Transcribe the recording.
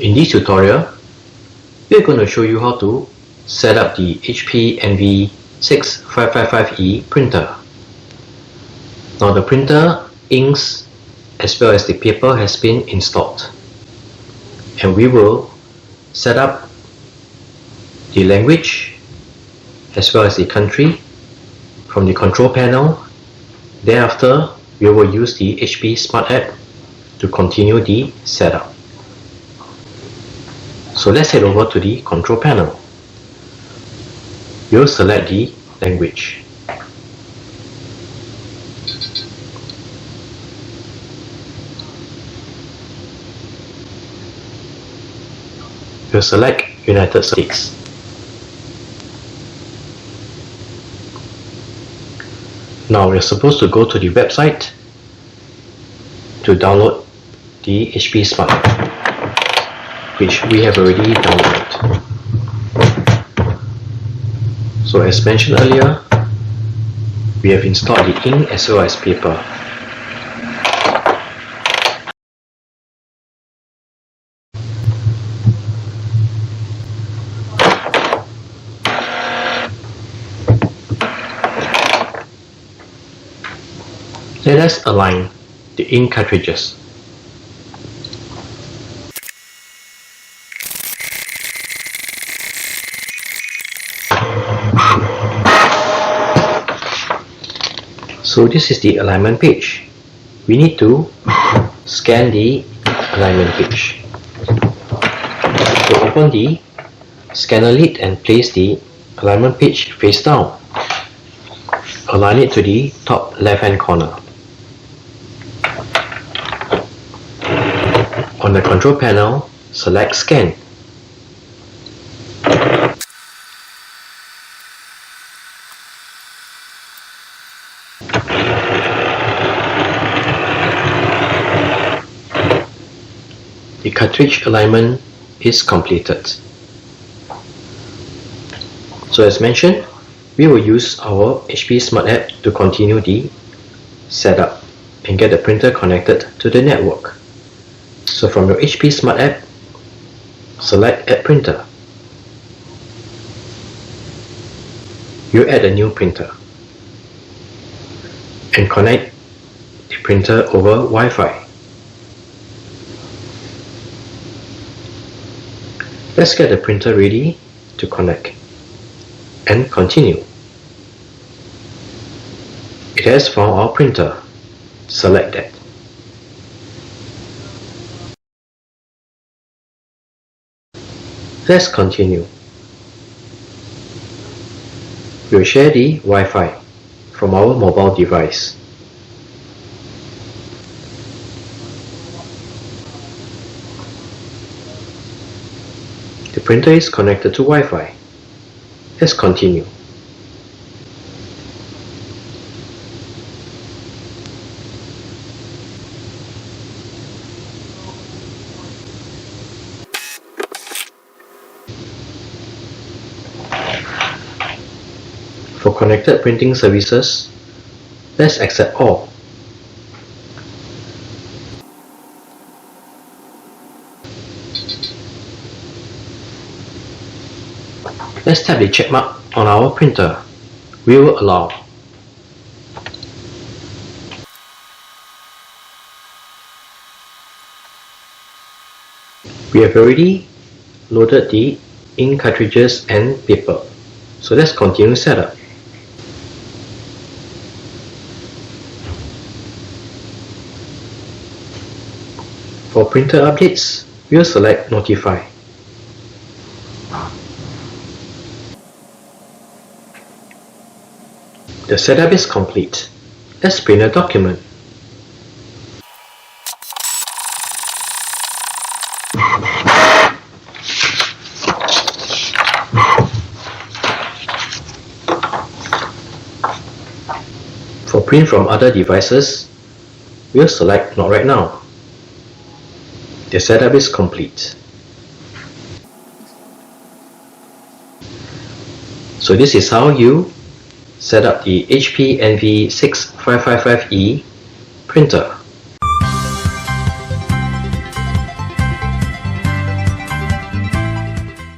In this tutorial, we are going to show you how to set up the HP Envy 6555E printer. Now the printer, inks, as well as the paper has been installed. And we will set up the language as well as the country from the control panel. Thereafter, we will use the HP Smart App to continue the setup. So let's head over to the control panel. We'll select the language. We'll select United States. Now we're supposed to go to the website to download the HP Smart App, which we have already downloaded. So as mentioned earlier, we have installed the ink as well as paper. Let us align the ink cartridges. So this is the alignment page. We need to scan the alignment page. So open the scanner lid and place the alignment page face down. Align it to the top left hand corner. On the control panel, select Scan. The cartridge alignment is completed. So as mentioned, we will use our HP Smart App to continue the setup and get the printer connected to the network. So from your HP Smart App, select Add Printer. You add a new printer and connect the printer over Wi-Fi. Let's get the printer ready to connect and continue. It has found our printer. Select that. Let's continue. We'll share the Wi-Fi from our mobile device. The printer is connected to Wi-Fi. Let's continue. For connected printing services, let's accept all. Let's tap the check mark on our printer. We will allow. We have already loaded the ink cartridges and paper. So let's continue setup. For printer updates, we'll select Notify. The setup is complete. Let's print a document. For print from other devices, we'll select Not Right Now. The setup is complete. So this is how you set up the HP Envy 6555E printer.